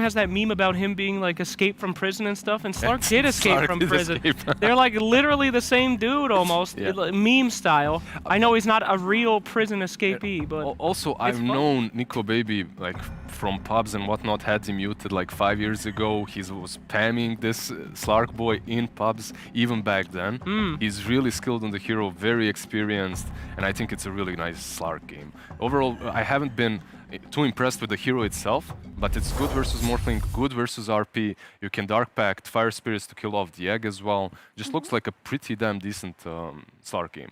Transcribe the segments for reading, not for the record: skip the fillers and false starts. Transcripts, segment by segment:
everyone has that meme about him being like escaped from prison and stuff, and Slark did escape from prison. They're like literally the same dude almost, meme style. I know he's not a real prison escapee, but also I've known Nico Baby like from pubs and whatnot. Had him muted like 5 years ago. He was spamming this Slark boy in pubs even back then. He's really skilled on the hero, very experienced, and I think it's a really nice Slark game. Overall, I haven't been too impressed with the hero itself, but it's good versus Morphling, good versus RP. You can Dark Pact, Fire Spirits to kill off the egg as well. Just looks like a pretty damn decent Slark game.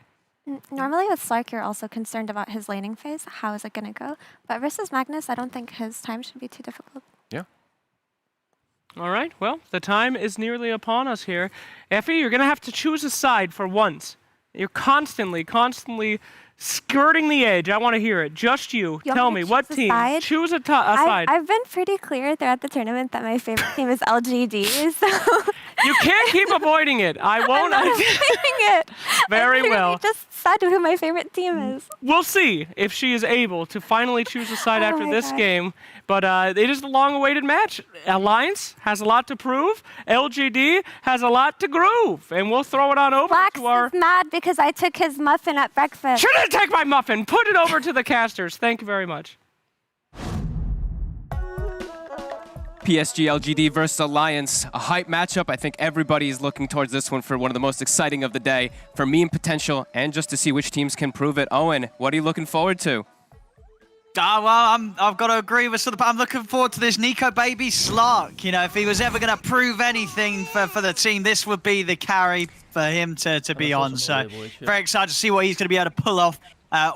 Normally with Slark, you're also concerned about his laning phase. How is it going to go? But versus Magnus, I don't think his time should be too difficult. Yeah. All right, well, the time is nearly upon us here. Effie, you're going to have to choose a side for once. You're constantly skirting the edge. I want to hear it. Just you. Tell me, what team? Choose a side. I've been pretty clear throughout the tournament that my favorite team is LGD, so... You can't keep avoiding it. I won't. I'm not avoiding it. Very well. Just said who my favorite team is. We'll see if she is able to finally choose a side after this game. But it is the long-awaited match. Alliance has a lot to prove. LGD has a lot to groove. And we'll throw it on over to our... Flax is mad because I took his muffin at breakfast. Shouldn't take my muffin. Put it over to the casters. Thank you very much. PSG LGD versus Alliance, a hype matchup. I think everybody is looking towards this one for one of the most exciting of the day, for me in potential, and just to see which teams can prove it. Owen, what are you looking forward to? Well, I've got to agree with I'm looking forward to this Nico Baby Slark. You know, if he was ever going to prove anything for the team, this would be the carry for him to be on. So very excited to see what he's going to be able to pull off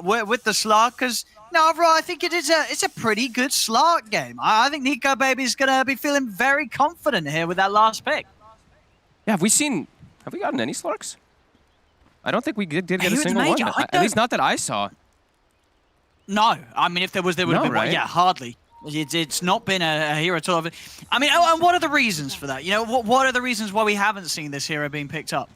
with the Slark, because no, overall, I think it's a pretty good Slark game. I think Nico Baby is going to be feeling very confident here with that last pick. Yeah, have we gotten any Slarks? I don't think we did get a single one. At least not that I saw. No, I mean, if there would have been one. Yeah, hardly. It's not been a hero at all. I mean, and what are the reasons for that? You know, what are the reasons why we haven't seen this hero being picked up?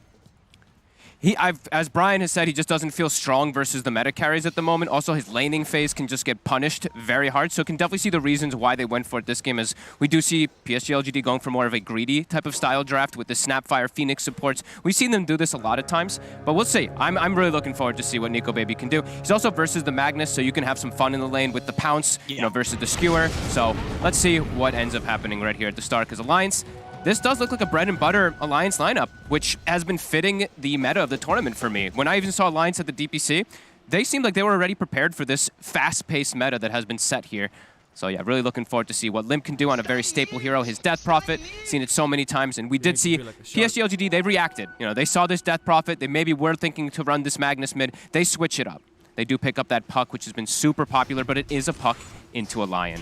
As Brian has said, he just doesn't feel strong versus the meta carries at the moment. Also, his laning phase can just get punished very hard. So can definitely see the reasons why they went for it this game, as we do see PSG LGD going for more of a greedy type of style draft with the Snapfire Phoenix supports. We've seen them do this a lot of times, but we'll see. I'm really looking forward to see what Nico Baby can do. He's also versus the Magnus, so you can have some fun in the lane with the Pounce, you know, versus the Skewer. So let's see what ends up happening right here at the start, because Alliance, this does look like a bread and butter Alliance lineup, which has been fitting the meta of the tournament for me. When I even saw Alliance at the DPC, they seemed like they were already prepared for this fast-paced meta that has been set here. So yeah, really looking forward to see what Limp can do on a very staple hero, his Death Prophet. Seen it so many times, and we did see PSG LGD, they reacted. You know, they saw this Death Prophet, they maybe were thinking to run this Magnus mid, they switch it up. They do pick up that puck, which has been super popular, but it is a puck into a Lion.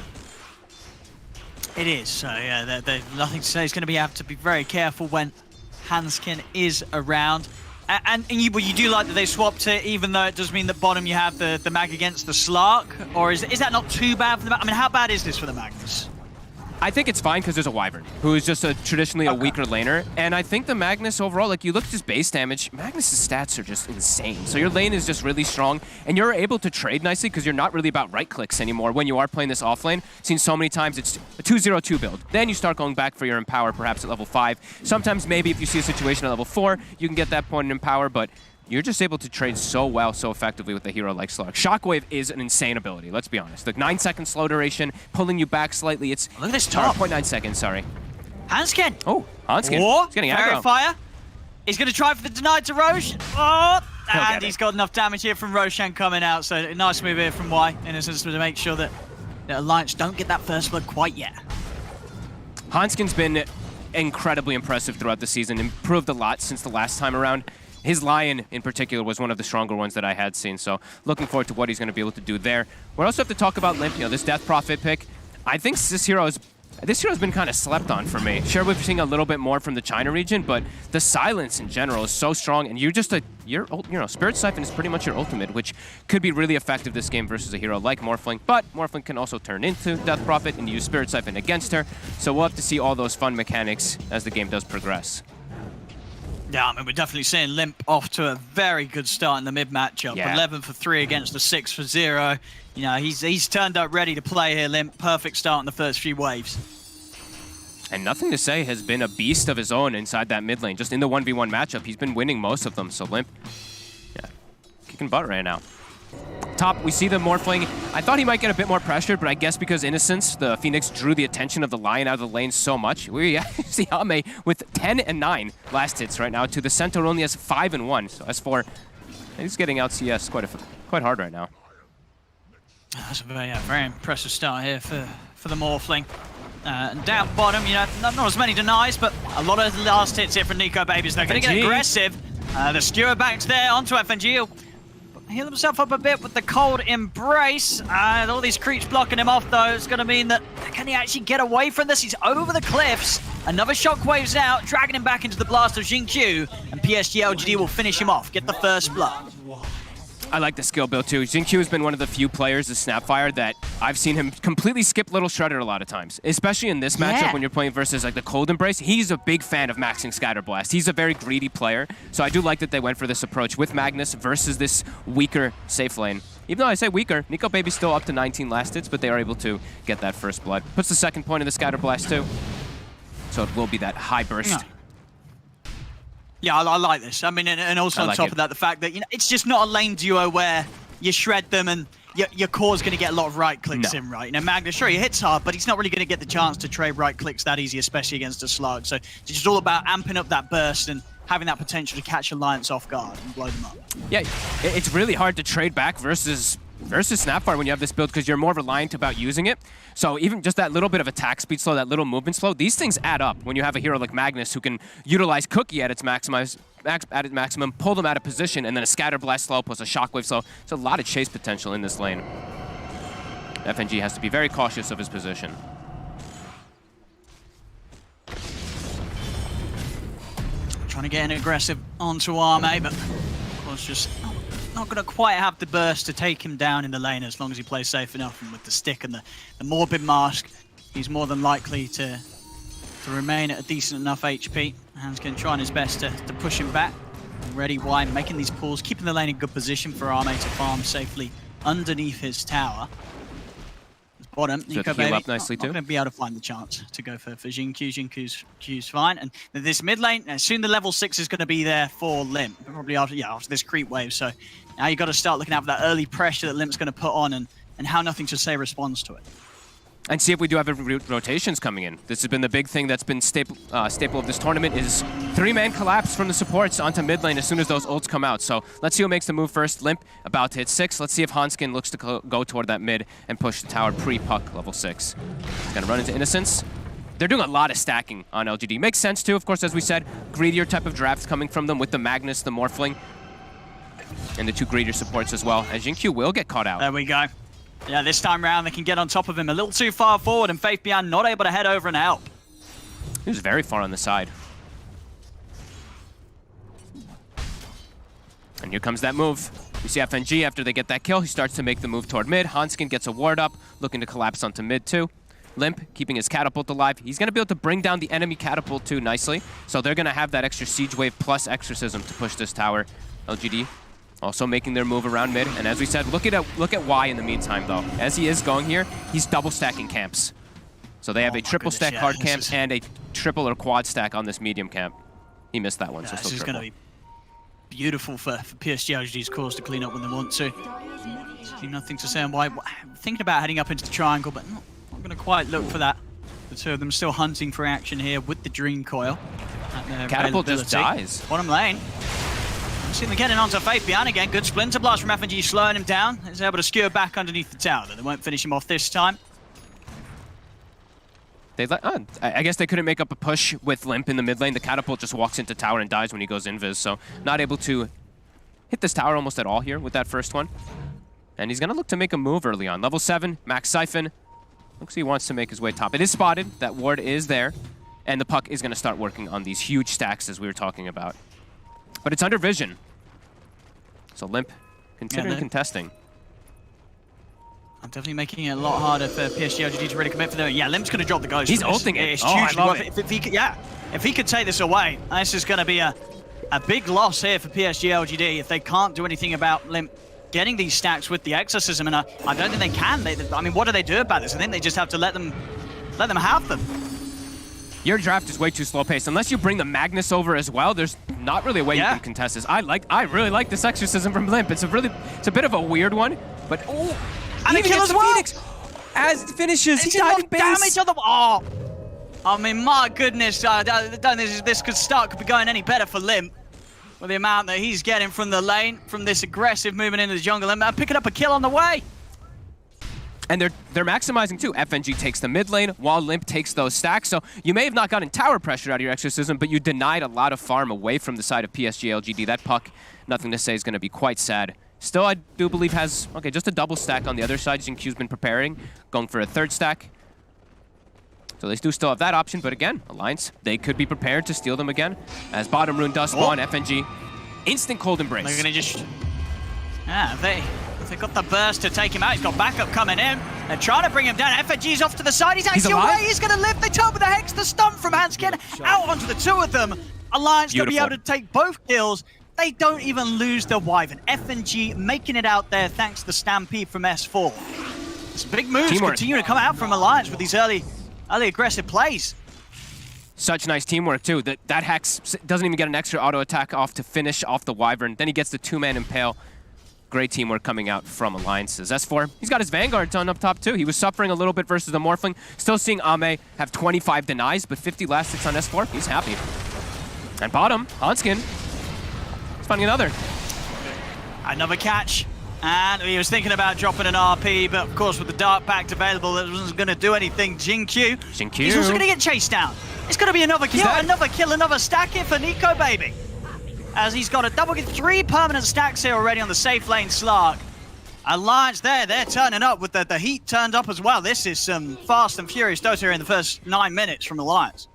It is, so yeah, nothing to say. He's going to have to be very careful when Hanskin is around. And you do like that they swapped it, even though it does mean that bottom you have the mag against the Slark? Or is that not too bad for the Mag? I mean, how bad is this for the Magnus? I think it's fine because there's a Wyvern, who is just traditionally a weaker laner. And I think the Magnus overall, like you look at his base damage, Magnus' stats are just insane. So your lane is just really strong, and you're able to trade nicely because you're not really about right clicks anymore when you are playing this off lane. Seen so many times it's a 2-0-2 build. Then you start going back for your Empower perhaps at level 5. Sometimes maybe if you see a situation at level 4, you can get that point in Empower, but you're just able to trade so well, so effectively with a hero like Slark. Shockwave is an insane ability, let's be honest. The 9-second slow duration, pulling you back slightly. It's look at this top. 0.9 seconds, sorry. Hanskin. Oh, Hanskin. He's getting aggro. Fire. He's going to try for the denied to Roche. Oh, and he's got enough damage here from Roshan coming out. So a nice move here from Y, in a sense, to make sure that the Alliance don't get that first blood quite yet. Hanskin's been incredibly impressive throughout the season, improved a lot since the last time around. His Lion, in particular, was one of the stronger ones that I had seen, so looking forward to what he's going to be able to do there. We also have to talk about Limp, you know, this Death Prophet pick. I think this hero's been kind of slept on for me. Sure, we're seeing a little bit more from the China region, but the silence in general is so strong, and you know, Spirit Siphon is pretty much your ultimate, which could be really effective this game versus a hero like Morphling, but Morphling can also turn into Death Prophet and use Spirit Siphon against her, so we'll have to see all those fun mechanics as the game does progress. Yeah, I mean, we're definitely seeing Limp off to a very good start in the mid matchup. Yeah. 11 for 3 against the 6 for 0. You know, he's turned up ready to play here, Limp. Perfect start in the first few waves. And Nothing to Say has been a beast of his own inside that mid lane. Just in the 1v1 matchup, he's been winning most of them. So Limp, yeah, kicking butt right now. Top, we see the Morphling. I thought he might get a bit more pressure, but I guess because Innocence, the Phoenix, drew the attention of the Lion out of the lane so much. We see Ame with 10 and 9 last hits right now to the Centaur only has 5 and 1. So S4, he's getting out CS quite hard right now. That's a very impressive start here for the Morphling. And down bottom, you know, not as many denies, but a lot of last hits here from Nico Babies. They're going to get aggressive. The Skewer back there onto FNG. Heal himself up a bit with the cold embrace. All these creeps blocking him off, though. It's going to mean that can he actually get away from this? He's over the cliffs. Another shockwave's out, dragging him back into the blast of Xingqiu, and PSG LGD will finish him off, get the first blood. I like the skill build too. Xingqiu has been one of the few players of Snapfire that I've seen him completely skip Little Shredder a lot of times. Especially in this matchup when you're playing versus like the Cold Embrace. He's a big fan of maxing Scatter Blast. He's a very greedy player. So I do like that they went for this approach with Magnus versus this weaker safe lane. Even though I say weaker, Nico Baby's still up to 19 last hits, but they are able to get that first blood. Puts the second point in the Scatter Blast too. So it will be that high burst. No. Yeah, I like this. I mean, and also on top of that, the fact that, you know, it's just not a lane duo where you shred them and your core's going to get a lot of right clicks in, right? You know, Magnus, sure, he hits hard, but he's not really going to get the chance to trade right clicks that easy, especially against a slug. So it's just all about amping up that burst and having that potential to catch Alliance off guard and blow them up. Yeah, it's really hard to trade back versus Snapfire when you have this build because you're more reliant about using it. So even just that little bit of attack speed slow, that little movement slow, these things add up when you have a hero like Magnus who can utilize Cookie at its maximum, pull them out of position, and then a Scatter Blast slow plus a Shockwave slow. There's a lot of chase potential in this lane. FNG has to be very cautious of his position. Trying to get an aggressive onto Arme, but was just not going to quite have the burst to take him down in the lane as long as he plays safe enough. And with the stick and the Morbid Mask, he's more than likely to remain at a decent enough HP. Hans going to try his best to push him back. Ready, wide, making these pulls, keeping the lane in good position for Arme to farm safely underneath his tower. Bottom, Nico Baby up nicely too. Not going to be able to find the chance to go for Xingqiu. Xingqiu's fine. And this mid lane, soon the level 6 is going to be there for Limp. Probably after this creep wave. So now you've got to start looking out for that early pressure that Limp's going to put on and how Nothing to Say responds to it. And see if we do have rotations coming in. This has been the big thing that's been staple of this tournament is 3-man collapse from the supports onto mid lane as soon as those ults come out. So let's see who makes the move first. Limp about to hit 6. Let's see if Hanskin looks to go toward that mid and push the tower pre-puck level 6. He's gonna run into Innocence. They're doing a lot of stacking on LGD. Makes sense too, of course, as we said, greedier type of drafts coming from them with the Magnus, the Morphling, and the 2 greedier supports as well. As Xingqiu will get caught out. There we go. Yeah, this time round they can get on top of him a little too far forward, and Faith Beyond not able to head over and help. He was very far on the side. And here comes that move. You see FNG, after they get that kill, he starts to make the move toward mid. Hanskin gets a ward up, looking to collapse onto mid too. Limp, keeping his catapult alive. He's going to be able to bring down the enemy catapult too nicely. So they're going to have that extra siege wave plus exorcism to push this tower. LGD also making their move around mid. And as we said, look at Y in the meantime though. As he is going here, he's double stacking camps. So they have a triple stack hard camp and a triple or quad stack on this medium camp. He missed that one, so still this is going to be beautiful for PSG LGD's cause to clean up when they want to. Nothing to say on why. Thinking about heading up into the triangle, but not going to quite look for that. The 2 of them still hunting for action here with the Dream Coil. Catapult just dies. Bottom lane. See them getting onto Faith Beyond again. Good Splinter Blast from FNG slowing him down. He's able to skewer back underneath the tower. They won't finish him off this time. I guess they couldn't make up a push with Limp in the mid lane. The catapult just walks into tower and dies when he goes invis. So not able to hit this tower almost at all here with that first one. And he's going to look to make a move early on. Level 7, Max Siphon. Looks like he wants to make his way top. It is spotted. That ward is there. And the puck is going to start working on these huge stacks as we were talking about. But it's under vision. So Limp considering contesting. I'm definitely making it a lot harder for PSG LGD to really commit for them. Yeah, Limp's going to drop the ghost. He's ulting it. It's I hugely love worth it. If he could take this away, this is going to be a big loss here for PSG LGD if they can't do anything about Limp getting these stacks with the exorcism. And I don't think they can. I mean, what do they do about this? I think they just have to let them have them. your draft is way too slow paced. Unless you bring the Magnus over as well, there's not really a way you can contest this. I really like this exorcism from Limp. It's a bit of a weird one, but and a kill as well. Phoenix. As it finishes, he died in base. Damage on the I mean, my goodness, I don't think this could be going any better for Limp. With the amount that he's getting from the lane, from this aggressive movement into the jungle, and picking up a kill on the way. And they're maximizing too. FNG takes the mid lane while Limp takes those stacks. So you may have not gotten tower pressure out of your exorcism, but you denied a lot of farm away from the side of PSG LGD. That puck, nothing to say, is going to be quite sad. Still, I do believe has, okay, just a double stack on the other side. Jinq's been preparing, going for a third stack. So they do still have that option, but again, Alliance, they could be prepared to steal them again. As bottom rune does spawn, FNG, instant cold embrace. They're going to just... Yeah, they got the burst to take him out. He's got backup coming in. They're trying to bring him down. FNG's off to the side. He's actually away. He's going to live. They turn with the Hex, the stun from Hanskin out onto the two of them. Alliance going to be able to take both kills. They don't even lose the Wyvern. FNG making it out there thanks to the Stampede from S4. It's big moves continue to come out from Alliance with these early aggressive plays. Such nice teamwork too. That Hex doesn't even get an extra auto attack off to finish off the Wyvern. Then he gets the two-man impale. Great teamwork coming out from Alliances. S4, he's got his Vanguards on up top too. He was suffering a little bit versus the Morphling. Still seeing Ame have 25 denies, but 50 last hits on S4. He's happy. And bottom, Hanskin, he's finding another. Another catch. And he was thinking about dropping an RP, but of course with the Dark Pact available, that wasn't going to do anything. Jinq. He's also going to get chased down. It's going to be another kill, another stack here for Nico Baby. As he's got a double, 3 permanent stacks here already on the safe lane Slark. Alliance they're turning up with the heat turned up as well. This is some fast and furious Dota here in the first 9 minutes from Alliance.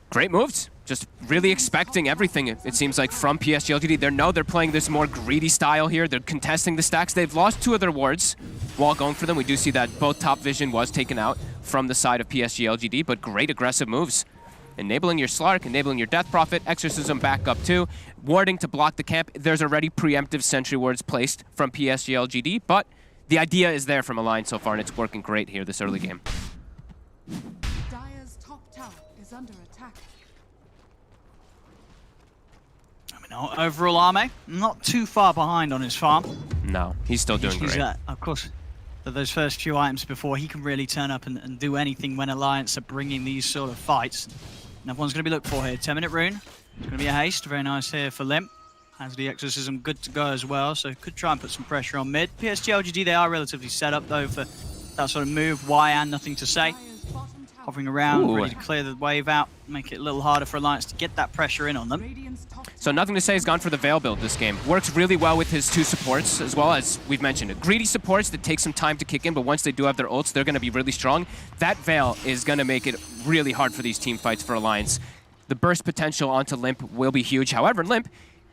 Great moves. Just really expecting everything, it seems like, from PSG LGD. They're playing this more greedy style here. They're contesting the stacks. They've lost 2 of their wards while going for them. We do see that both top vision was taken out from the side of PSG LGD, but great aggressive moves. Enabling your Slark, enabling your Death Prophet, Exorcism back up too, warding to block the camp. There's already preemptive sentry wards placed from PSG LGD, but the idea is there from Alliance so far, and it's working great here this early game. Dire's top tower is under attack. Overall, Ame, not too far behind on his farm. No, he's still doing great. Of course, those first few items before he can really turn up and do anything when Alliance are bringing these sort of fights. And everyone's going to be looked for here. 10-minute rune. It's going to be a haste. Very nice here for Limp. Has the Exorcism good to go as well, so could try and put some pressure on mid. PSG LGD, they are relatively set up though for that sort of move. YN, nothing to say. Hovering around, ready to clear the wave out, make it a little harder for Alliance to get that pressure in on them. So nothing to say, he's gone for the Veil build this game. Works really well with his 2 supports, as well as we've mentioned. Greedy supports that take some time to kick in, but once they do have their ults, they're going to be really strong. That Veil is going to make it really hard for these team fights for Alliance. The burst potential onto Limp will be huge. However, Limp,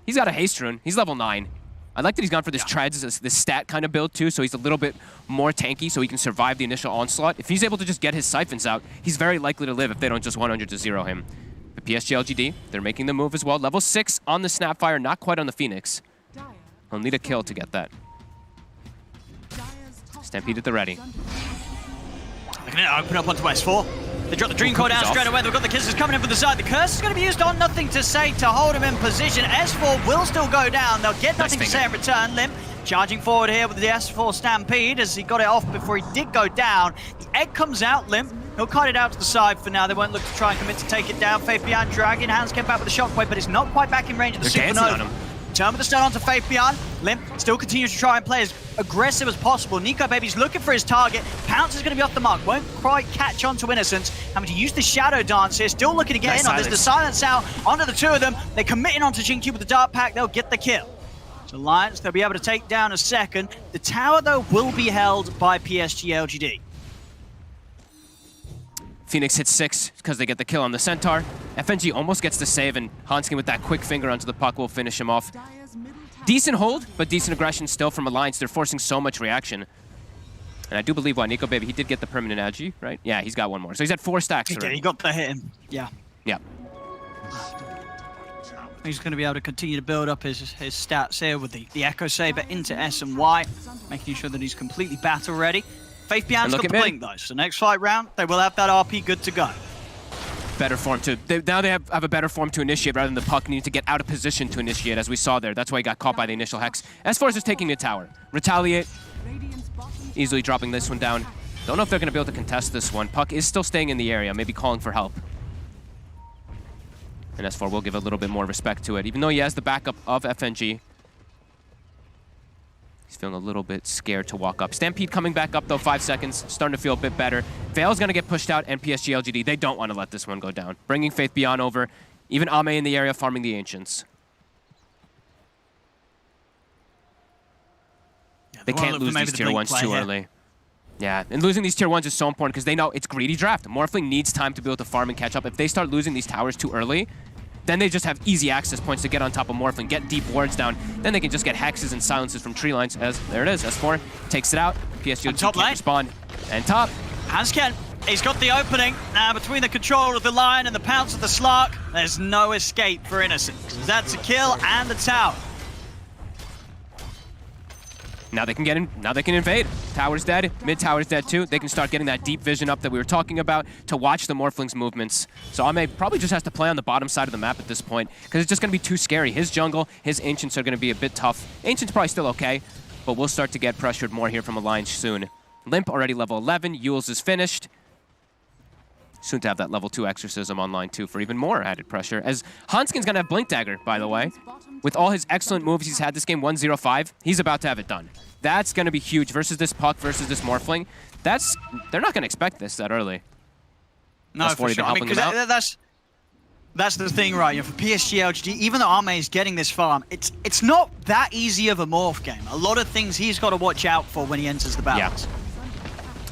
he's got a haste rune. He's level 9. I like that he's gone for this treads, this stat kind of build too, so he's a little bit more tanky so he can survive the initial onslaught. If he's able to just get his siphons out, he's very likely to live if they don't just 100 to 0 him. The PSG LGD, they're making the move as well. Level 6 on the Snapfire, not quite on the Phoenix. He'll need a kill to get that. Stampede at the ready. They're going to open up onto S4. They drop the Dream Core down straight away. They've got the kisses coming in from the side. The curse is going to be used on nothing to say to hold him in position. S4 will still go down. They'll get nothing to say in return. Limp charging forward here with the S4 Stampede as he got it off before he did go down. The egg comes out. Limp, he'll cut it out to the side for now. They won't look to try and commit to take it down. Faith Beyond dragging. Hands came back with the shockwave, but it's not quite back in range of the Supernova. Turn with the stun onto Faith Beyond. Limp still continues to try and play as aggressive as possible. Nico Baby's looking for his target. Pounce is going to be off the mark. Won't quite catch on to Innocence. Having to use the Shadow Dance here. Still looking to get in on this. The silence out onto the 2 of them. They're committing onto Jinq with the Dark Pact. They'll get the kill. So Alliance, they'll be able to take down a second. The tower, though, will be held by PSG LGD. Phoenix hits 6 because they get the kill on the Centaur. FNG almost gets the save, and Hanskin with that quick finger onto the puck will finish him off. Decent hold, but decent aggression still from Alliance. They're forcing so much reaction. And I do believe Nico Baby, he did get the permanent agi, right? Yeah, he's got 1 more. So he's at 4 stacks He already. did, he got the hit him. Yeah. Yeah. He's going to be able to continue to build up his stats here with the Echo Saber into S and Y, making sure that he's completely battle ready. Faith Beyond's got the blink though, so next fight round, they will have that RP good to go. better form to... now they have a better form to initiate rather than the puck needing to get out of position to initiate, as we saw there. That's why he got caught by the initial Hex. S4 is just taking the tower. Retaliate. Easily dropping this one down. Don't know if they're going to be able to contest this one. Puck is still staying in the area, maybe calling for help. And S4 will give a little bit more respect to it, even though he has the backup of FNG. He's feeling a little bit scared to walk up. Stampede coming back up, though, 5 seconds. Starting to feel a bit better. Veil's going to get pushed out, and PSG LGD, they don't want to let this one go down. Bringing Faith Beyond over. Even Ame in the area farming the Ancients. Yeah, They can't lose these tier 1s too early. Yeah, and losing these tier 1s is so important because they know it's greedy draft. Morphling needs time to be able to farm and catch up. If they start losing these towers too early, then they just have easy access points to get on top of Morphling, get deep wards down. Then they can just get hexes and silences from tree lines. As there it is, S4 takes it out. PSG can't respond. And top. Hansken, he's got the opening. Now between the control of the Lion and the pounce of the Slark, there's no escape for Innocent. That's a kill and the tower. Now they can get in. Now they can invade. Tower's dead. Mid tower's dead too. They can start getting that deep vision up that we were talking about to watch the Morphling's movements. So Ame probably just has to play on the bottom side of the map at this point because it's just going to be too scary. His jungle, his Ancients are going to be a bit tough. Ancients probably still okay, but we'll start to get pressured more here from Alliance soon. Limp already level 11. Yules is finished. Soon to have that level 2 Exorcism online too for even more added pressure. As Hanskin's going to have Blink Dagger, by the way. With all his excellent moves he's had this game, 1-0-5, he's about to have it done. That's going to be huge versus this Puck, versus this Morphling. They're not going to expect this that early. No, for sure. I mean, because that's the thing, right? You know, for PSG LGD, even though Ame is getting this farm, it's not that easy of a morph game. A lot of things he's got to watch out for when he enters the battles. Yeah.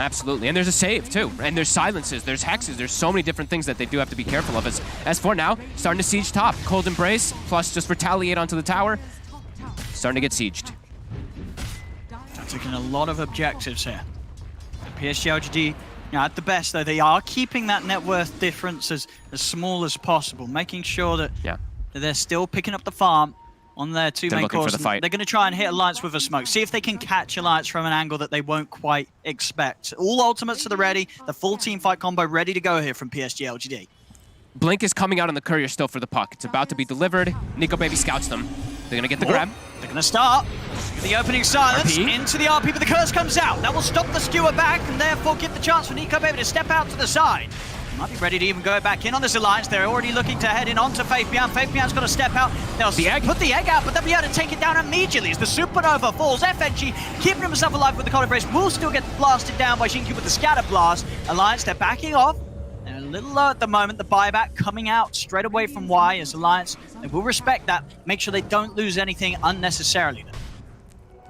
Absolutely, and there's a save too, and there's silences, there's hexes, there's so many different things that they do have to be careful of. As for now, starting to siege top. Cold Embrace, plus just retaliate onto the tower. Starting to get sieged. Taking a lot of objectives here. PSG LGD, you know, at the best though, they are keeping that net worth difference as small as possible, making sure that they're still picking up the farm on their two main cores. They're going to try and hit Alliance with a smoke. See if they can catch Alliance from an angle that they won't quite expect. All ultimates to the ready. The full team fight combo ready to go here from PSG LGD. Blink is coming out on the courier still for the Puck. It's about to be delivered. Nico Baby scouts them. They're going to get the grab. They're going to start. The opening silence into the RP, but the curse comes out. That will stop the skewer back and therefore give the chance for Nico Baby to step out to the side. Might be ready to even go back in on this Alliance. They're already looking to head in onto Faith Beyond. Faith Beyond's got to step out. They'll put the egg out, but they'll be able to take it down immediately as the Supernova falls. FNG keeping himself alive with the Cold Embrace will still get blasted down by Xingqiu with the Scatter Blast. Alliance, they're backing off. They're a little low at the moment. The buyback coming out straight away from Y as Alliance. They will respect that. Make sure they don't lose anything unnecessarily.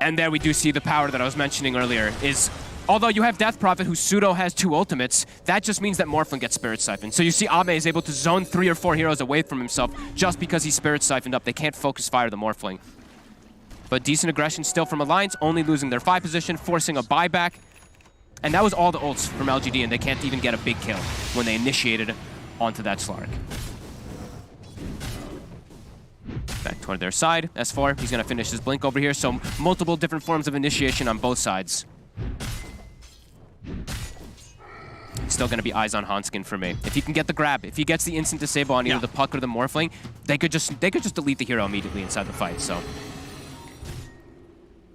And there we do see the power that I was mentioning earlier is, although you have Death Prophet who pseudo has 2 ultimates, that just means that Morphling gets Spirit Siphoned. So you see Ame is able to zone 3 or 4 heroes away from himself just because he's Spirit Siphoned up. They can't focus fire the Morphling. But decent aggression still from Alliance, only losing their 5 position, forcing a buyback. And that was all the ults from LGD, and they can't even get a big kill when they initiated onto that Slark. Back toward their side, S4, he's going to finish his Blink over here, so multiple different forms of initiation on both sides. Still going to be eyes on Hanskin for me. If he can get the grab, if he gets the instant disable on either the Puck or the Morphling, they could just delete the hero immediately inside the fight, so...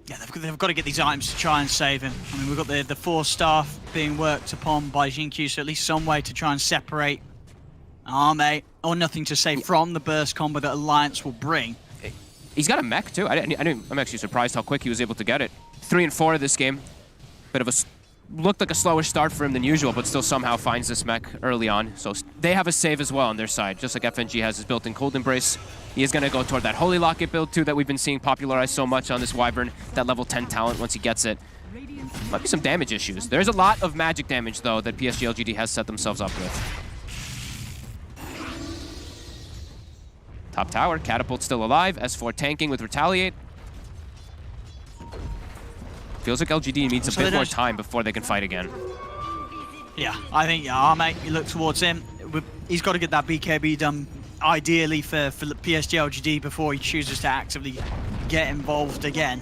Yeah, they've got to get these items to try and save him. I mean, we've got the 4 staff being worked upon by Xingqiu, so at least some way to try and separate Ame, or nothing to say from the burst combo that Alliance will bring. He's got a mech too. I'm actually surprised how quick he was able to get it. 3 and 4 of this game. Bit of a looked like a slower start for him than usual, but still somehow finds this mech early on. So they have a save as well on their side, just like FNG has his built-in Cold Embrace. He is going to go toward that Holy Locket build too that we've been seeing popularized so much on this Wyvern, that level 10 talent once he gets it. Might be some damage issues. There's a lot of magic damage though that PSG LGD has set themselves up with. Top tower, Catapult still alive, S4 tanking with Retaliate. Feels like LGD needs a bit more time before they can fight again. Yeah, I think Ame, you look towards him. He's got to get that BKB done, ideally for PSG LGD before he chooses to actively get involved again.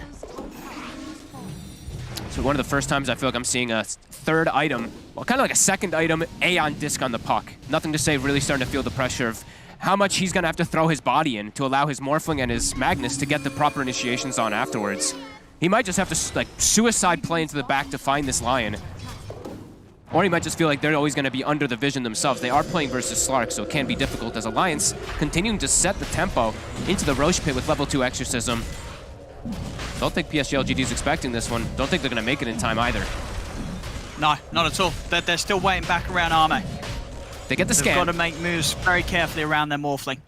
So one of the first times I feel like I'm seeing a 3rd item well, kind of like a second item, Aeon Disc on the puck. Nothing to say, really starting to feel the pressure of how much he's going to have to throw his body in to allow his Morphling and his Magnus to get the proper initiations on afterwards. He might just have to like suicide play into the back to find this Lion. Or he might just feel like they're always going to be under the vision themselves. They are playing versus Slark, so it can be difficult as Alliance continuing to set the tempo into the Roche pit with level 2 Exorcism. Don't think PSG LGD is expecting this one. Don't think they're going to make it in time either. No, not at all. They're still waiting back around Arme. They get the They've scan. got to make moves very carefully around their Morphling.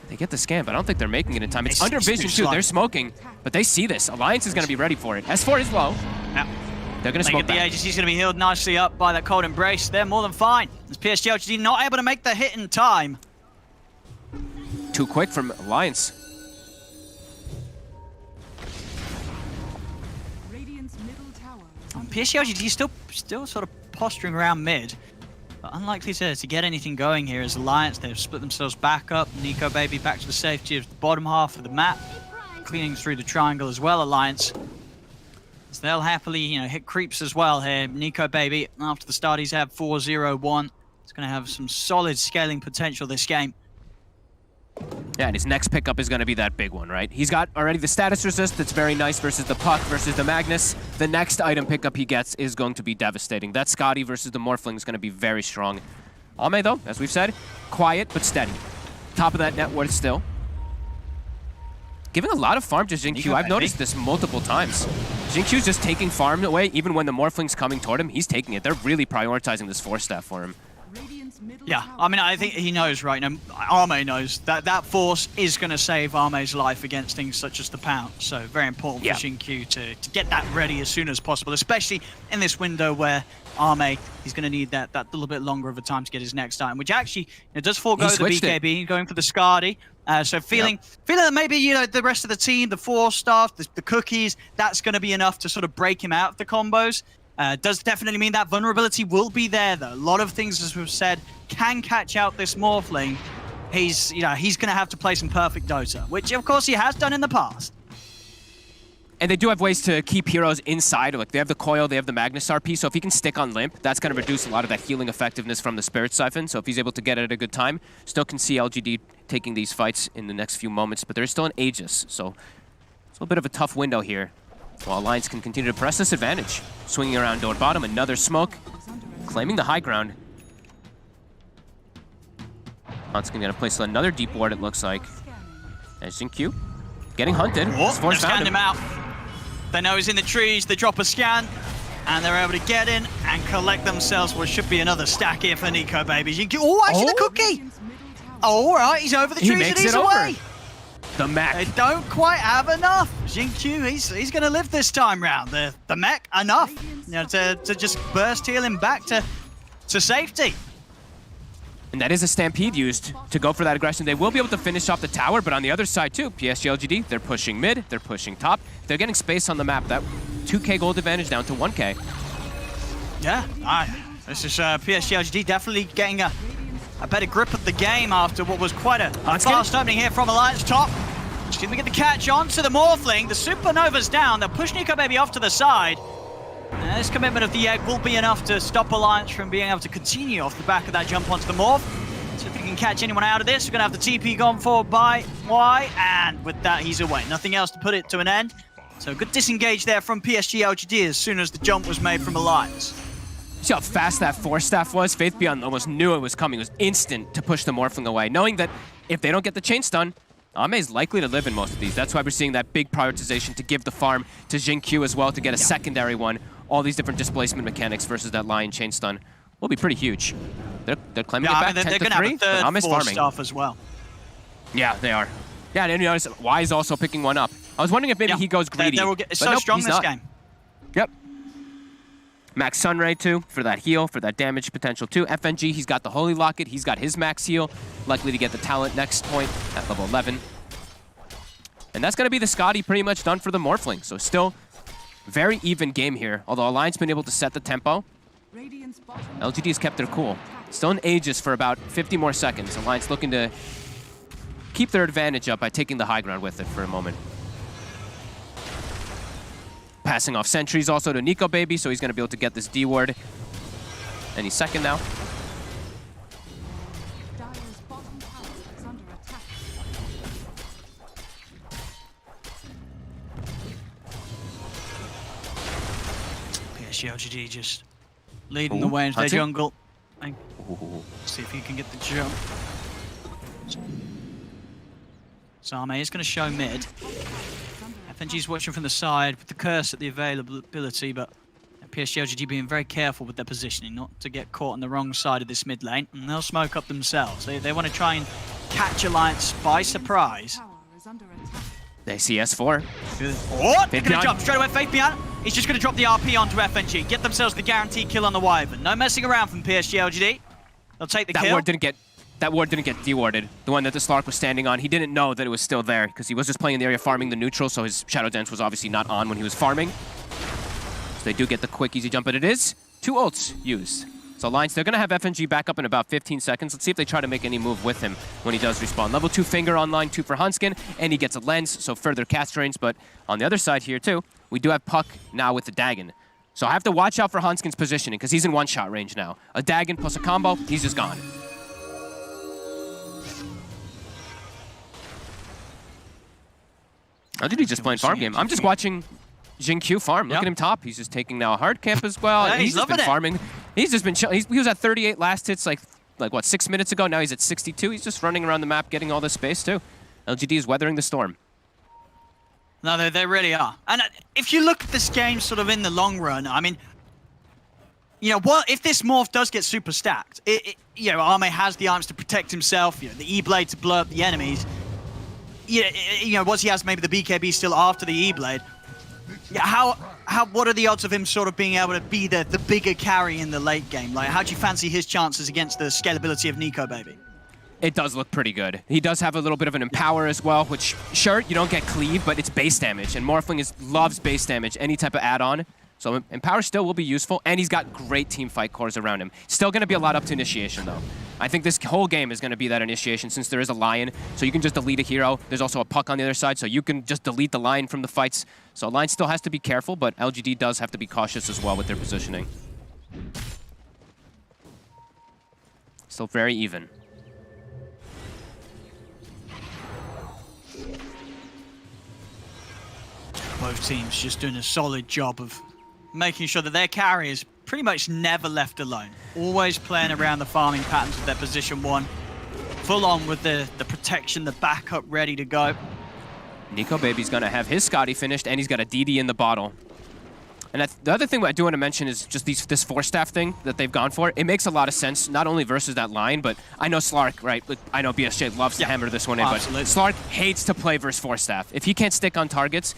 They get the scan, but I don't think they're making it in time. It's It's under too vision too. slow. They're smoking, but they see this. Alliance is going to be ready for it. S4 is low. Yeah. They're going to They smoke get the back. agency's going to be healed nicely up by that cold embrace. They're more than fine. As PSG LGD not able to make the hit in time. Too quick from Alliance. Radiant's middle tower is under PSG LGD still sort of posturing around mid. But unlikely to get anything going here as Alliance. They've split themselves back up. Nico Baby back to the safety of the bottom half of the map. Cleaning through the triangle as well, Alliance. So they'll happily, hit creeps as well here. Nico Baby, after the start, he's had 4-0-1. He's going to have some solid scaling potential this game. Yeah, and his next pickup is going to be that big one, right? He's got already the status resist that's very nice versus the Puck versus the Magnus. The next item pickup he gets is going to be devastating. That Scotty versus the Morphling is going to be very strong. Ame, though, as we've said, quiet but steady. Top of that net worth still. Giving a lot of farm to Jingqiu. I've noticed this multiple times. Jingqiu's just taking farm away, even when the Morphling's coming toward him. He's taking it. They're really prioritizing this 4-staff for him. Radiant's middle Yeah, tower. I mean, I think he knows, right? Arme knows that force is going to save Arme's life against things such as the Pound. So very important Yeah. for Jingqiu to get that ready as soon as possible, especially in this window where Arme, he's going to need that little bit longer of a time to get his next item, which actually does forego He the switched it. BKB, going for the Skadi. So feeling that maybe, the rest of the team, the 4 staff, the cookies, that's going to be enough to sort of break him out of the combos. Does definitely mean that vulnerability will be there, though. A lot of things, as we've said, can catch out this Morphling. He's going to have to play some perfect Dota, which, of course, he has done in the past. And they do have ways to keep heroes inside. Like, they have the Coil, they have the Magnus RP, so if he can stick on Limp, that's going to reduce a lot of that healing effectiveness from the Spirit Siphon. So if he's able to get it at a good time, still can see LGD taking these fights in the next few moments, but there's still an Aegis, so it's a little bit of a tough window here. While Alliance can continue to press this advantage. Swinging around door bottom, another smoke, claiming the high ground. Hanskin going to place another deep ward, it looks like. As Jingqiu getting hunted. Oh, Spore they've found scanned him out. They know he's in the trees, they drop a scan, and they're able to get in and collect themselves what should be another stack here for Nico Baby. Oh, actually the cookie! Radiant's middle tower. Oh, all right, he's over the He trees makes and he's it over. away. The Mac. They don't quite have enough. Jingqiu, he's going to live this time round. The mech, enough to just burst heal him back to safety. And that is a Stampede used to go for that aggression. They will be able to finish off the tower, but on the other side too, PSG LGD, they're pushing mid, they're pushing top. They're getting space on the map. That 2k gold advantage down to 1k. Yeah, this is PSG LGD definitely getting a better grip of the game after what was quite a fast opening here from Alliance top. Just going to get the catch on to the Morphling. The Supernova's down. They'll push Nico Baby off to the side. And this commitment of the egg will be enough to stop Alliance from being able to continue off the back of that jump onto the Morph. So if we can catch anyone out of this, we're going to have the TP gone forward by Y, and with that, he's away. Nothing else to put it to an end. So good disengage there from PSG LGD as soon as the jump was made from Alliance. See how fast that 4-staff was? Faith Beyond almost knew it was coming. It was instant to push the Morphling away, knowing that if they don't get the chain stun, Ame is likely to live in most of these. That's why we're seeing that big prioritization to give the farm to Jingqiu as well to get a secondary one. All these different displacement mechanics versus that Lion chain stun will be pretty huge. They're claiming it back 10 they're to going to have 3, a but third Ame's force farming. stuff as well. Yeah, they are. Yeah, and then you notice Y is also picking one up. I was wondering if maybe he goes greedy. It's but so nope, strong he's this not. game. Yep. Max Sunray too, for that heal, for that damage potential too. FNG, he's got the Holy Locket, he's got his max heal, likely to get the talent next point at level 11. And that's going to be the Scotty pretty much done for the Morphling. So still very even game here, although Alliance been able to set the tempo. Radiant's bottom LGD's kept their cool. Still in Aegis for about 50 more seconds. Alliance looking to keep their advantage up by taking the high ground with it for a moment. Passing off sentries also to Nico Baby, so he's going to be able to get this D ward. any second now. Dire's bottom tower is under attack. PSG LGD just leading the way into their hunting. jungle. Ooh. See if he can get the jump. Same is going to show mid. FNG's watching from the side with the curse at the availability, but PSG LGD being very careful with their positioning, not to get caught on the wrong side of this mid lane, and they'll smoke up themselves. They want to try and catch Alliance by surprise. Tower is under attack. They see S4. Oh, they're going to Beyond. jump straight away. Faith Beyond. He's just going to drop the RP onto FNG, get themselves the guaranteed kill on the Wyvern. No messing around from PSG LGD. They'll take the That kill. ward didn't get dewarded. The one that the Slark was standing on, he didn't know that it was still there because he was just playing in the area farming the neutral, so his Shadow Dance was obviously not on when he was farming. So they do get the quick, easy jump, but it is 2 ults used. So Alliance, they're going to have FNG back up in about 15 seconds. Let's see if they try to make any move with him when he does respawn. Level 2 Finger online, 2 for Hunskin, and he gets a lens, so further cast range. But on the other side here too, we do have Puck now with the Dagon. So I have to watch out for Hunskin's positioning because he's in one-shot range now. A Dagon plus a combo, he's just gone. LGD just playing farm game. I'm just watching Jin Q farm. Look Yep. at him top. He's just taking now a hard camp as well. Yeah, and he's just been loving it. farming. He's just been chilling. He was at 38 last hits like what, 6 minutes ago. Now he's at 62. He's just running around the map getting all this space too. LGD is weathering the storm. No, they really are. And if you look at this game sort of in the long run, I mean, you know, what if this morph does get super stacked? You know, Arme has the arms to protect himself, you know, the E-Blade to blow up the enemies. You know, once he has maybe the BKB still after the E-Blade, yeah, what are the odds of him sort of being able to be the bigger carry in the late game? Like, how do you fancy his chances against the scalability of Nico, baby? It does look pretty good. He does have a little bit of an empower as well, which, sure, you don't get cleave, but it's base damage, and Morphling loves base damage, any type of add-on. So empower still will be useful, and he's got great team fight cores around him. Still going to be a lot up to initiation, though. I think this whole game is going to be that initiation since there is a Lion, so you can just delete a hero. There's also a Puck on the other side, so you can just delete the Lion from the fights. So Lion still has to be careful, but LGD does have to be cautious as well with their positioning. Still very even. Both teams just doing a solid job of making sure that their carry is pretty much never left alone. Always playing around the farming patterns of their position 1. Full on with the protection, the backup ready to go. Nico Baby's going to have his Scotty finished, and he's got a DD in the bottle. And the other thing I do want to mention is just this 4-staff thing that they've gone for. It makes a lot of sense, not only versus that line, but I know Slark, right? I know BSJ loves to hammer this one in, Absolutely. but Slark hates to play versus 4-staff. If he can't stick on targets,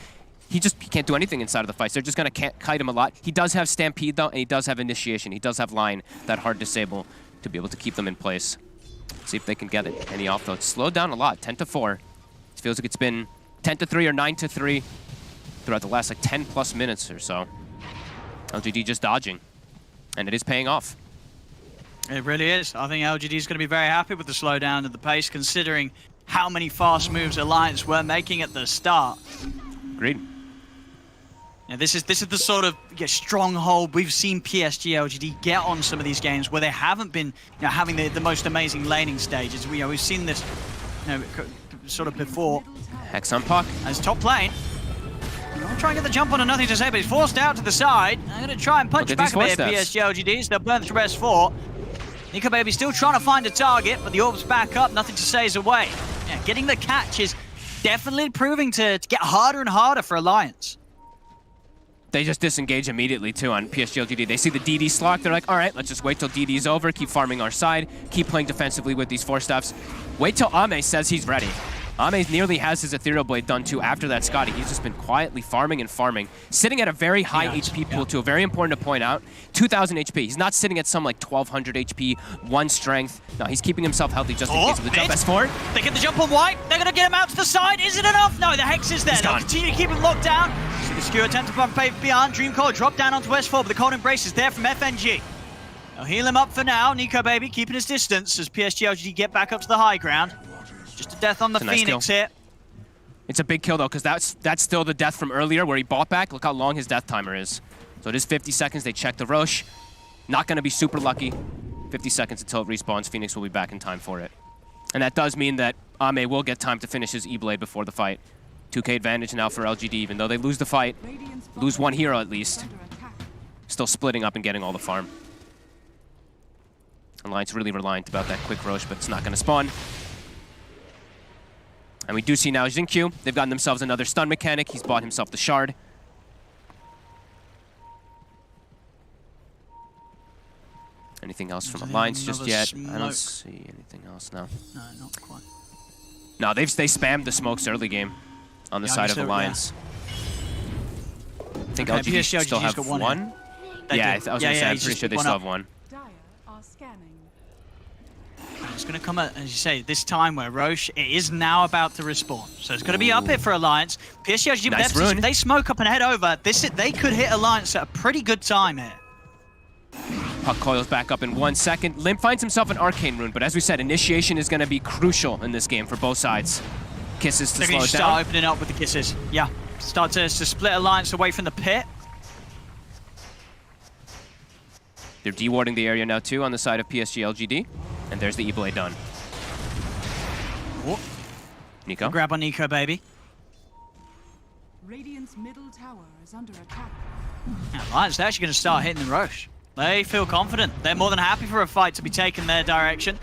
he can't do anything inside of the fights. They're just going to kite him a lot. He does have Stampede, though, and he does have Initiation. He does have Line, that hard disable, to be able to keep them in place. See if they can get it. Any off, though. It's slowed down a lot, 10-4. It feels like it's been 10-3 or 9-3 throughout the last, like, 10-plus minutes or so. LGD just dodging, and it is paying off. It really is. I think LGD is going to be very happy with the slowdown of the pace, considering how many fast moves Alliance were making at the start. Agreed. Now, this is the sort of stronghold we've seen PSG LGD get on some of these games where they haven't been having the most amazing laning stages. We've seen this sort of before. Hex on Puck. As top lane, I'm trying to get the jump on and nothing to say, but he's forced out to the side. I'm going to try and punch Look at back a these bit at 4 PSG LGDs. They'll burn through S4. Nico Baby still trying to find a target, but the orb's back up. Nothing to say is away. Yeah, getting the catch is definitely proving to get harder and harder for Alliance. They just disengage immediately, too, on PSG LGD. They see the DD Slark. They're like, all right, let's just wait till DD's over, keep farming our side, keep playing defensively with these 4-staffs. Wait till Ame says he's ready. Ame nearly has his Ethereal Blade done, too, after that Scotty. He's just been quietly farming and farming, sitting at a very high HP pool, too. Very important to point out. 2,000 HP. He's not sitting at some, like, 1,200 HP, 1 strength. No, he's keeping himself healthy just in case of the jump. S4. They get the jump on White. They're going to get him out to the side. Is it enough? No, the Hex is there. He's They'll gone. continue to keep him locked down. So the Skewer attempt to pump beyond. Dreamcore drop down onto S4, but the Cold Embrace is there from FNG. They'll heal him up for now. Nico Baby keeping his distance as PSG LGD get back up to the high ground. Just a death on the Nice Phoenix kill. here. It's a big kill, though, because that's still the death from earlier where he bought back. Look how long his death timer is. So it is 50 seconds. They check the Roche. Not going to be super lucky. 50 seconds until it respawns. Phoenix will be back in time for it. And that does mean that Ame will get time to finish his E-Blade before the fight. 2K advantage now for LGD, even though they lose the fight. Radiant's Lose bottom one hero tower at least. is under attack. Still splitting up and getting all the farm. Alliance really reliant about that quick Roche, but it's not going to spawn. And we do see now Xingqiu. They've gotten themselves another stun mechanic. He's bought himself the shard. Anything else from There's Alliance just another yet? I smoke. don't see anything else now. No, not quite. No, they spammed the smokes early game on the Yeah, I side guess of so, yeah. Alliance. I think Okay, LGD PSG still have got one one. hit. They Yeah, do. I was Yeah, gonna yeah, say, I'm he's pretty just sure they picked still one have one. Dire are scanning. It's going to come at, as you say, this time where Roche it is now about to respawn. So it's going to be up here for Alliance. PSG LGD, Nice with rune. if they smoke up and head over, they could hit Alliance at a pretty good time here. Puck coils back up in 1 second. Lim finds himself an Arcane Rune, but as we said, initiation is going to be crucial in this game for both sides. Kisses to They're slow going it to start down. opening up with the kisses. Yeah, start to split Alliance away from the pit. They're dewarding the area now too on the side of PSG LGD. And there's the E-Blade done. Oh, Nico? grab on Nico, baby. Radiant's middle tower is under attack. Now, Alliance, they're actually going to start hitting the Roche. They feel confident. They're more than happy for a fight to be taken their direction.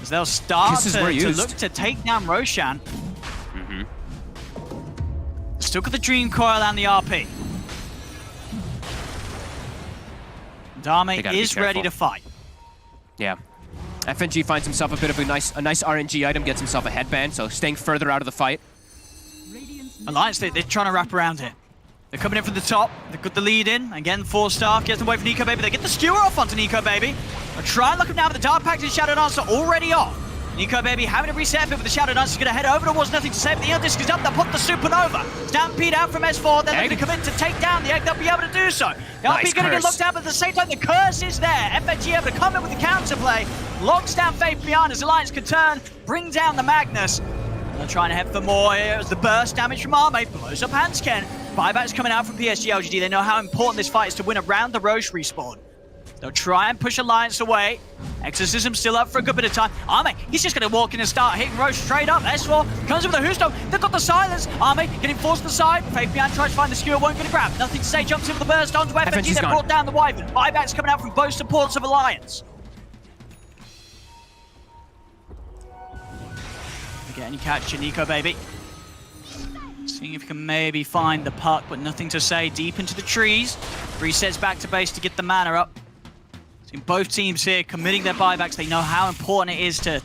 As they'll start Kisses were to used. look to take down Roshan. Still got the Dream Coil and the RP. Dame They gotta be is ready careful. to fight. Yeah. FNG finds himself a bit of a nice RNG item, gets himself a headband, so staying further out of the fight. Radiant's Alliance, they're trying to wrap around here. They're coming in from the top. They've got the lead in. Again, 4-star gets them away from Nico Baby. They get the skewer off onto Nico Baby. They'll try and look him down, but the Dark Pact and Shadow Dancer already off. Nico Baby having to reset a bit with the Shadow Dancer. He's going to head over towards Nothing to Say, but the Disc is up. They'll put the Supernova. Stampede out from S4. They're looking to commit to take down the egg. They'll be able to do so. The Nice RP's going to get curse. locked out, but at the same time, the curse is there. FNG able to come in with the counterplay. Locks down Faith Beyond as Alliance can turn, bring down the Magnus. They're trying to head for more here as the burst damage from Arme blows up Hansken. Buyback's coming out from PSG LGD. They know how important this fight is to win around the Roche respawn. They'll try and push Alliance away. Exorcism still up for a good bit of time. Arme, he's just going to walk in and start hitting Roche straight up. S4 comes with a Husto. They've got the silence. Arme getting forced to the side. Faith Beyond tries to find the skewer, won't get a grab. Nothing to say, jumps in with the burst onto FNG. FNG's They've gone. brought down the Wyvern. Buyback's coming out from both supports of Alliance. Again, you catch Nico Baby. Seeing if you can maybe find the puck, but nothing to say. Deep into the trees. Resets back to base to get the mana up. Seeing both teams here committing their buybacks. They know how important it is to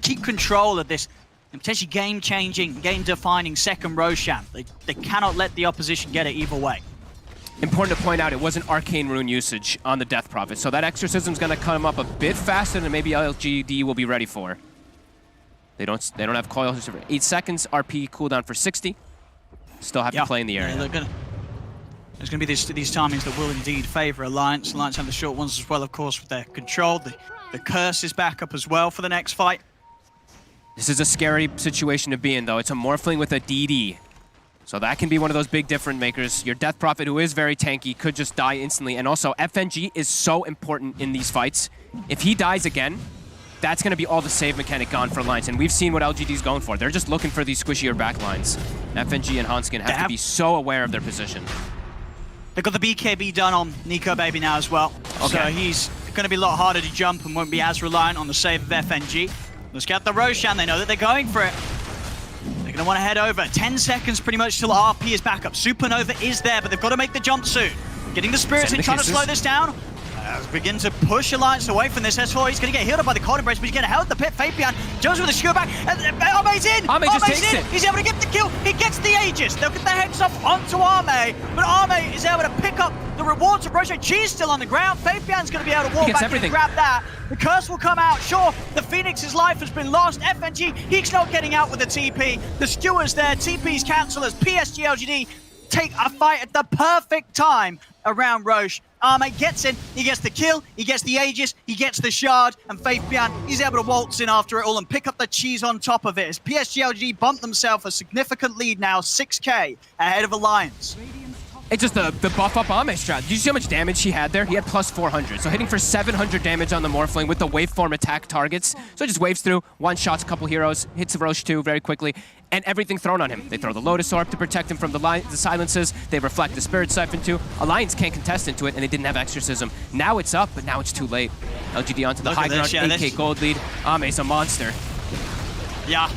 keep control of this and potentially game-changing, game-defining second Roshan. They cannot let the opposition get it either way. Important to point out, it was an Arcane Rune usage on the Death Prophet, so that Exorcism's going to come up a bit faster than maybe LGD will be ready for. They don't have coils for 8 seconds. RP cooldown for 60. Still have to play in the area. Yeah, there's going to be these timings that will indeed favour Alliance. Alliance have the short ones as well, of course, with their control. The curse is back up as well for the next fight. This is a scary situation to be in, though. It's a Morphling with a DD. So that can be one of those big difference makers. Your Death Prophet, who is very tanky, could just die instantly. And also, FNG is so important in these fights. If he dies again, that's going to be all the save mechanic gone for Alliance. And we've seen what LGD's going for. They're just looking for these squishier backlines. FNG and Hansken have to be so aware of their position. They've got the BKB done on Nico Baby now as well. Okay. So he's going to be a lot harder to jump and won't be as reliant on the save of FNG. Let's get the Roshan. They know that they're going for it. They're going to want to head over. 10 seconds pretty much till RP is back up. Supernova is there, but they've got to make the jump soon. Getting the spirits Send in, the trying to kisses. slow this down. Begin to push Alliance away from this. S4, he's going to get healed up by the Cold Embrace, but he's getting held at the pit. Fabian Jones with a skewer back. Arme's in! Arme just Arme's takes in! it. He's able to get the kill. He gets the Aegis. They'll get their heads off onto Arme, but Arme is able to pick up the rewards of Roche. G's still on the ground. Fabian's going to be able to walk gets back everything. and grab that. The curse will come out. Sure, the Phoenix's life has been lost. FNG, he's not getting out with the TP. The skewer's there. TP's cancel as PSG LGD take a fight at the perfect time around Roche. Arme gets in, he gets the kill, he gets the Aegis, he gets the shard, and Faith Beyond, he's able to waltz in after it all and pick up the cheese on top of it as PSG LGD bump themselves a significant lead now, 6k ahead of Alliance. Radiant's top It's just the buff up Ame strat. Did you see how much damage he had there? He had plus 400. So hitting for 700 damage on the Morphling with the waveform attack targets. So it just waves through, one-shots a couple heroes, hits the Roche 2 very quickly, and everything thrown on him. They throw the Lotus Orb to protect him from the silences. They reflect the Spirit Siphon too. Alliance can't contest into it, and they didn't have Exorcism. Now it's up, but now it's too late. LGD onto the high ground, 8k gold lead. Ame's a monster. Yeah,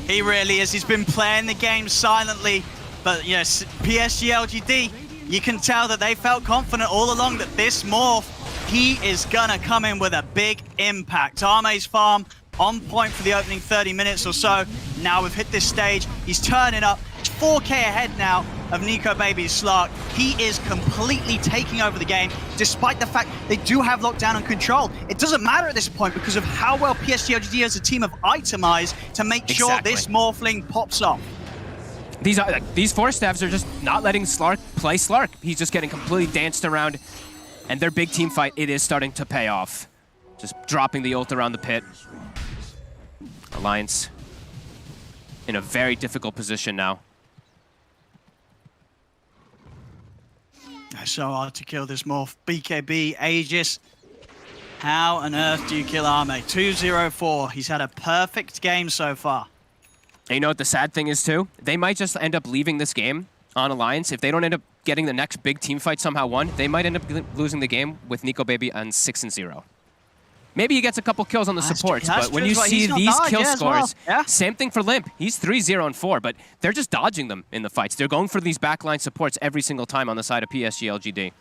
he really is. He's been playing the game silently, but yes, PSG LGD, you can tell that they felt confident all along that this morph, he is gonna come in with a big impact. Ame's farm on point for the opening 30 minutes or so. Now we've hit this stage, he's turning up. It's 4k ahead now of Nico Baby's Slark. He is completely taking over the game, despite the fact they do have lockdown and control. It doesn't matter at this point because of how well PSG LGD as a team have itemized to make sure this Morphling pops off. These Force Staffs are just not letting Slark play Slark. He's just getting completely danced around. And their big team fight, it is starting to pay off. Just dropping the ult around the pit. Alliance in a very difficult position now. It's so hard to kill this morph. BKB, Aegis. How on earth do you kill Ame? 2-0-4. He's had a perfect game so far. And you know what the sad thing is too? They might just end up leaving this game on Alliance. If they don't end up getting the next big team fight somehow won, they might end up losing the game with Nico Baby on 6-0. Maybe he gets a couple kills on the supports, but when you see these kill scores, same thing for Limp. He's 3-0-4, but they're just dodging them in the fights. They're going for these backline supports every single time on the side of PSG LGD.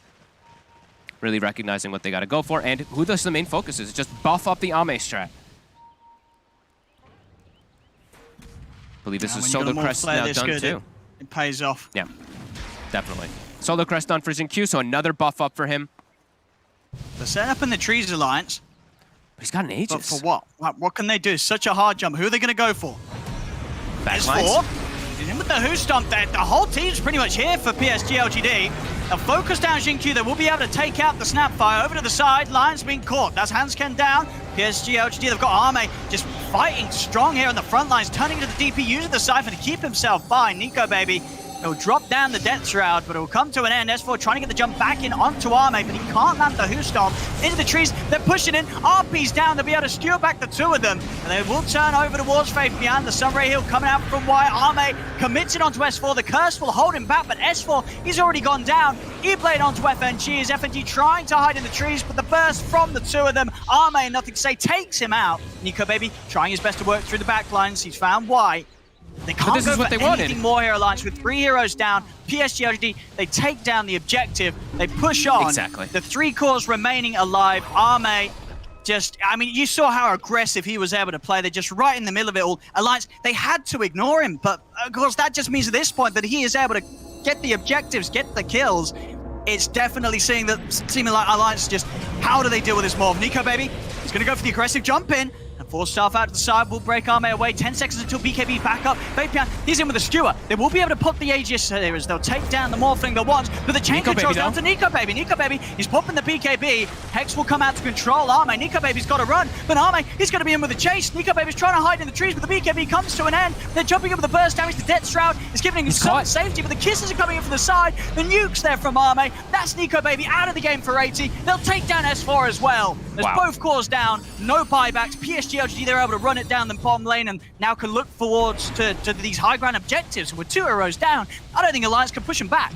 Really recognizing what they got to go for, and who the main focus is. Just buff up the Ame strat. I believe this is Solo Crest now done too. It pays off. Yeah, definitely. Solo Crest done for Xingqiu, so another buff up for him. They're setting up in the Trees Alliance. He's got an Aegis. But for what? What can they do? Such a hard jump. Who are they going to go for? Backlines. He's in with the Who Stomp there. The whole team's pretty much here for PSG LGD. They'll focus down Xingqiu. They will be able to take out the Snapfire. Over to the side. Lion's being caught. That's Hansken down. PSG LGD, they've got Ame just fighting strong here on the front lines, turning to the DP, using the Siphon to keep himself by. Nico Baby, he'll drop down the Death Shroud, but it will come to an end. S4 trying to get the jump back in onto Ame, but he can't land the Who Stomp. Into the trees, they're pushing in. RP's down, they'll be able to skewer back the two of them. And they will turn over towards Faith behind the Sunray Hill coming out from wide. Ame commits it onto S4. The curse will hold him back, but S4, he's already gone down. E-Blade onto FNG. Is FNG trying to hide in the trees, but the burst from the two of them. Ame, nothing to say, takes him out. Nico Baby trying his best to work through the back lines. He's found why. They can't go for anything more here, Alliance, with 3 heroes down. PSG LGD, they take down the objective. They push on. Exactly. The 3 cores remaining alive. Ame just, I mean, you saw how aggressive he was able to play. They're just right in the middle of it all. Alliance, they had to ignore him, but of course that just means at this point that he is able to get the objectives, get the kills. It's definitely seeming like Alliance just, how do they deal with this morph? Nico Baby, he's going to go for the aggressive jump in. And force staff out to the side, will break Ame away. 10 seconds until BKB back up. Fabian, he's in with a skewer. They will be able to put the Aegis there as they'll take down the Morphling the once, but the chain controls down to Nico Baby. Nico Baby, he's popping the BKB. Hex will come out to control Ame. Nico Baby's got to run, but Ame, he's going to be in with a chase. Nico Baby's trying to hide in the trees, but the BKB comes to an end. They're jumping up with the burst damage. The Death Shroud is giving him some safety, but the kisses are coming in from the side. The nukes there from Ame. That's Nico Baby out of the game for 80. They'll take down S4 as well. There's both cores down, no buybacks. PSG LGD, they're able to run it down the bottom lane and now can look forwards to these high ground objectives. With 2 heroes down, I don't think Alliance can push them back.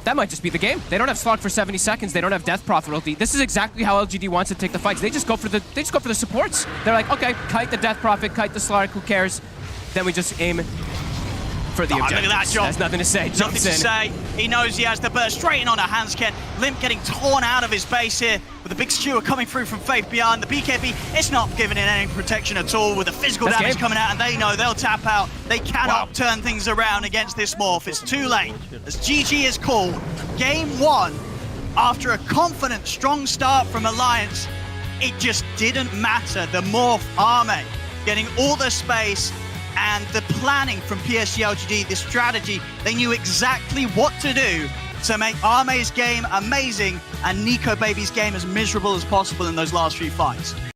That might just be the game. They don't have Slog for 70 seconds. They don't have Death Prophet. This is exactly how LGD wants to take the fights. They just go for the supports. They're like, okay, kite the Death Prophet, kite the Slark, who cares? Then we just aim for the objective. Look at that, John. There's nothing to say. Nothing to say. He knows he has the burst straight in on a Hansken. Limp getting torn out of his base here with a big skewer coming through from Faith Beyond. The BKB, it's not giving it any protection at all with the physical damage coming out, and they know they'll tap out. They cannot turn things around against this morph. It's too late. As GG is called, game 1, after a confident, strong start from Alliance, it just didn't matter. The morph Ame getting all the space, and the planning from PSG LGD, the strategy, they knew exactly what to do to make Ame's game amazing and Nico Baby's game as miserable as possible in those last few fights.